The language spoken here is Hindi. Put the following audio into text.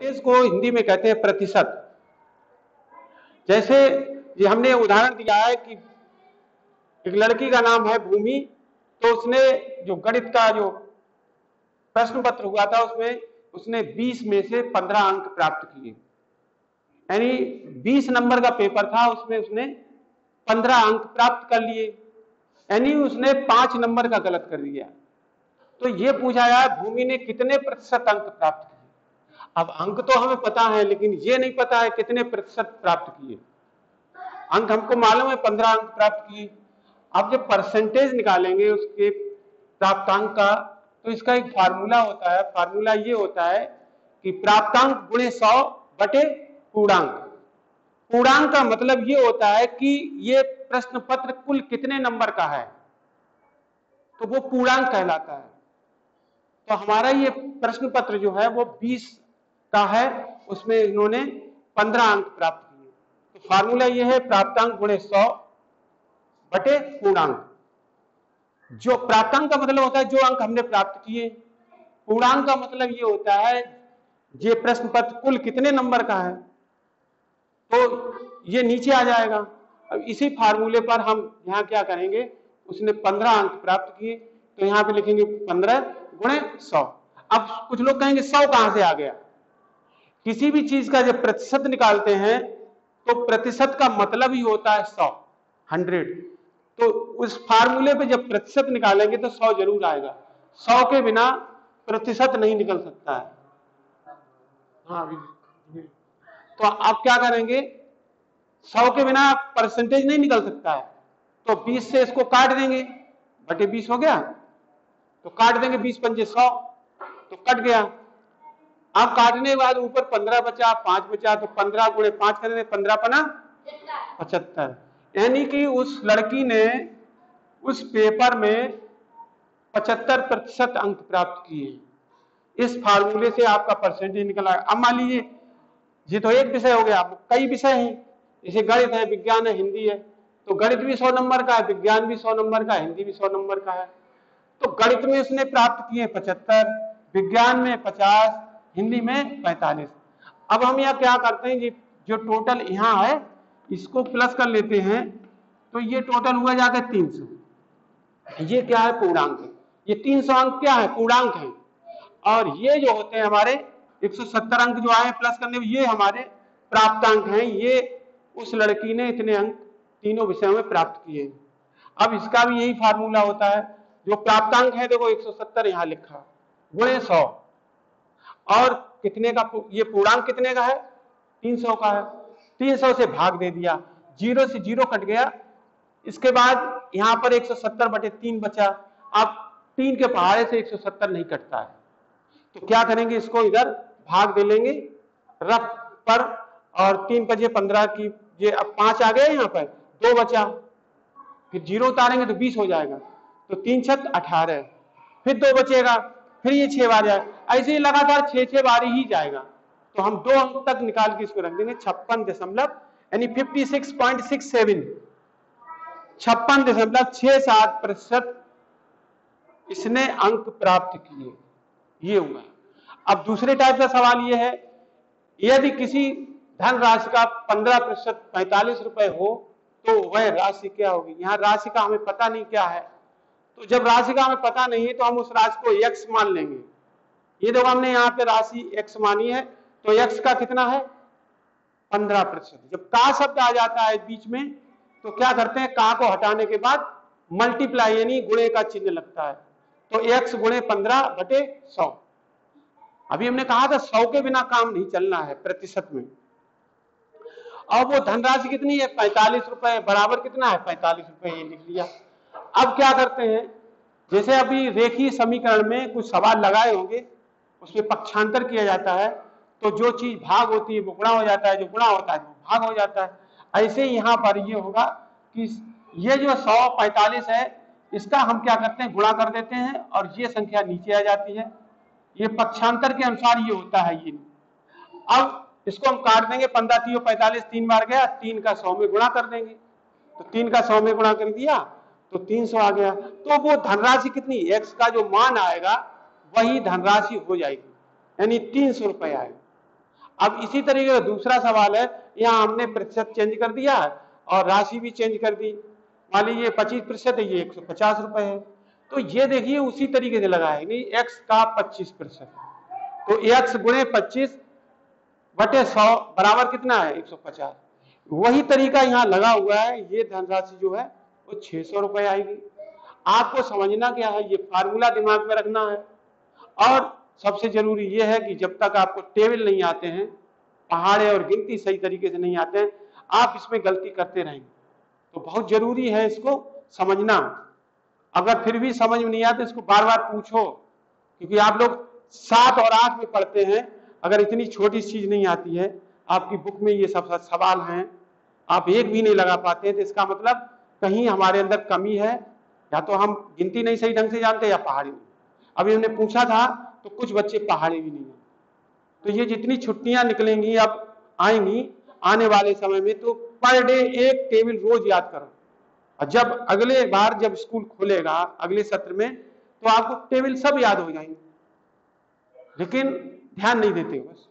परसेंटेज को हिंदी में कहते हैं प्रतिशत। जैसे ये हमने उदाहरण दिया है कि एक लड़की का नाम है भूमि, तो उसने जो गणित का जो प्रश्न पत्र हुआ था उसमें उसने 20 में से 15 अंक प्राप्त किए, यानी 20 नंबर का पेपर था, उसमें उसने 15 अंक प्राप्त कर लिए, यानी उसने 5 नंबर का गलत कर दिया। तो ये पूछा जाए भूमि ने कितने प्रतिशत अंक प्राप्त किए। अब अंक तो हमें पता है, लेकिन ये नहीं पता है कितने प्रतिशत प्राप्त किए। अंक हमको मालूम है 15 अंक प्राप्त किए। अब जब परसेंटेज निकालेंगे उसके प्राप्तांक का, तो इसका एक फार्मूला होता है। फार्मूला ये होता है कि प्राप्तांक गुणे 100 बटे पूर्णांक। पूर्णांक का मतलब ये होता है कि ये प्रश्न पत्र कुल कितने नंबर का है, तो वो पूर्णांक कहलाता है। तो हमारा ये प्रश्न पत्र जो है वो 20 का है, उसमें इन्होंने 15 अंक प्राप्त किए। तो फार्मूला ये है प्राप्तांक गुणे 100 बटे पूर्णांक। जो प्राप्तांक का मतलब होता है जो अंक हमने प्राप्त किए, पूर्णांक का मतलब ये होता है ये प्रश्न पत्र कुल कितने नंबर का है, तो ये नीचे आ जाएगा। अब इसी फार्मूले पर हम यहाँ क्या करेंगे, उसने 15 अंक प्राप्त किए, तो यहाँ पे लिखेंगे 15 गुणे 100। अब कुछ लोग कहेंगे 100 कहां से आ गया। किसी भी चीज का जब प्रतिशत निकालते हैं तो प्रतिशत का मतलब ही होता है 100, 100। तो उस फार्मूले पे जब प्रतिशत निकालेंगे तो 100 जरूर आएगा। 100 के बिना प्रतिशत नहीं निकल सकता है। हाँ, तो आप क्या करेंगे, 100 के बिना परसेंटेज नहीं निकल सकता है, तो 20 से इसको काट देंगे, बटे 20 हो गया, तो काट देंगे 20 पंजे 100, तो कट गया। अब काटने के बाद ऊपर 15 बचा, 5 बचा, तो 15 गुणे 5 करेंगे, 15 पना 75। यानी कि उस लड़की ने उस पेपर में 75% अंक प्राप्त किए। इस फार्मूले से आपका परसेंटेज निकला। अब मान लीजिए ये तो एक विषय हो गया, कई विषय हैं, जैसे गणित है, विज्ञान है, हिंदी है, तो गणित भी 100 नंबर का है, विज्ञान भी 100 नंबर का है, हिंदी भी 100 नंबर का है। तो गणित में उसने प्राप्त किए 75, विज्ञान में 50, हिंदी में 45। अब हम यहाँ क्या करते हैं, जो टोटल यहाँ है इसको प्लस कर लेते हैं, तो ये टोटल हुआ जाकर 300। ये क्या है, पूर्णांक है। ये 300 अंक क्या है, पूर्णांक है। और ये जो होते हैं हमारे 170 अंक जो आए प्लस करने में, ये हमारे प्राप्तांक हैं। ये उस लड़की ने इतने अंक तीनों विषयों में प्राप्त किए। अब इसका भी यही फार्मूला होता है, जो प्राप्तांक है देखो 170 यहां लिखा गुणे 100, और कितने का, ये पूर्णांक कितने का है, 300 का है, 300 से भाग दे दिया, 0 से 0 कट गया। इसके बाद यहां पर 170 बटे 3 बचा। अब 3 के पहाड़े से 170 नहीं कटता है, तो क्या करेंगे, इसको इधर भाग दे लेंगे रफ पर, और 3 पचे 15 की, ये अब 5 आ गए, यहाँ पर 2 बचा, फिर 0 उतारेंगे तो 20 हो जाएगा, तो 3 छत 18, फिर 2 बचेगा, फिर ये 6 बार जाएगा, ऐसे ही लगातार 6 बारी ही जाएगा। तो हम 2 अंक तक निकाल के इसको रख देंगे 56 यानी 56.67, 56.67% इसने अंक प्राप्त किए। ये हुआ। अब दूसरे टाइप का सवाल ये है, यदि किसी धन राशि का 15% 45 रुपए हो तो वह राशि क्या होगी। यहाँ राशि का हमें पता नहीं क्या है, तो जब राशि का हमें पता नहीं है तो हम उस राशि को x मान लेंगे। ये देखो हमने यहाँ पे राशि x मानी है, तो x का कितना है, 15%। जब का शब्द आ जाता है बीच में तो क्या करते हैं, का को हटाने के बाद मल्टीप्लाई यानी गुणे का चिन्ह लगता है, तो x गुणे 15 बटे 100। अभी हमने कहा था 100 के बिना काम नहीं चलना है प्रतिशत में। अब वो धनराशि कितनी है, 45 रुपए, बराबर कितना है, 45 रुपए, ये लिख लिया। अब क्या करते हैं, जैसे अभी रेखीय समीकरण में कुछ सवाल लगाए होंगे, उसमें पक्षांतर किया जाता है, तो जो चीज भाग होती है वो गुणा हो जाता है, जो गुणा होता है वो भाग हो जाता है। ऐसे ही यहाँ पर ये होगा कि ये जो 145 है, इसका हम क्या करते हैं, गुणा कर देते हैं, और ये संख्या नीचे आ जाती है। ये पक्षांतर के अनुसार ये होता है। ये अब इसको हम काट देंगे, 15 3 45, 3 बार गया, 3 का 100 में गुणा कर देंगे, तो 3 का 100 में गुणा कर दिया तो 300 आ गया। तो वो धनराशि कितनी, x का जो मान आएगा वही धनराशि हो जाएगी, यानी 300 रुपए आएगा। अब इसी तरीके का दूसरा सवाल है, यहाँ हमने प्रतिशत चेंज कर दिया है और राशि भी चेंज कर दी। मान लीजिए 25% है, ये 150 रुपए है। तो ये देखिए उसी तरीके से लगा है, नहीं x का 25%, तो x गुणे 25 बटे 100 बराबर कितना है 150। वही तरीका यहाँ लगा हुआ है, ये धनराशि जो है वो 600 रुपए आएगी। आपको समझना क्या है, ये फार्मूला दिमाग में रखना है। और सबसे जरूरी ये है कि जब तक आपको टेबल नहीं आते हैं, पहाड़े और गिनती सही तरीके से नहीं आते हैं, आप इसमें गलती करते रहेंगे। तो बहुत जरूरी है इसको समझना। अगर फिर भी समझ में नहीं आता इसको बार बार पूछो, क्योंकि आप लोग 7 और 8 में पढ़ते हैं, अगर इतनी छोटी चीज नहीं आती है, आपकी बुक में ये सब सवाल हैं, आप एक भी नहीं लगा पाते हैं, तो इसका मतलब कहीं हमारे अंदर कमी है, या तो हम गिनती नहीं सही ढंग से जानते या पहाड़ी नहीं। अभी हमने पूछा था तो कुछ बच्चे पहाड़ी भी नहीं है। तो ये जितनी छुट्टियां निकलेंगी अब आएंगी आने वाले समय में, तो पर डे एक टेबल रोज याद करो। और जब अगले बार जब स्कूल खोलेगा अगले सत्र में, तो आपको टेबल सब याद हो जाएंगे, लेकिन ध्यान नहीं देते बस।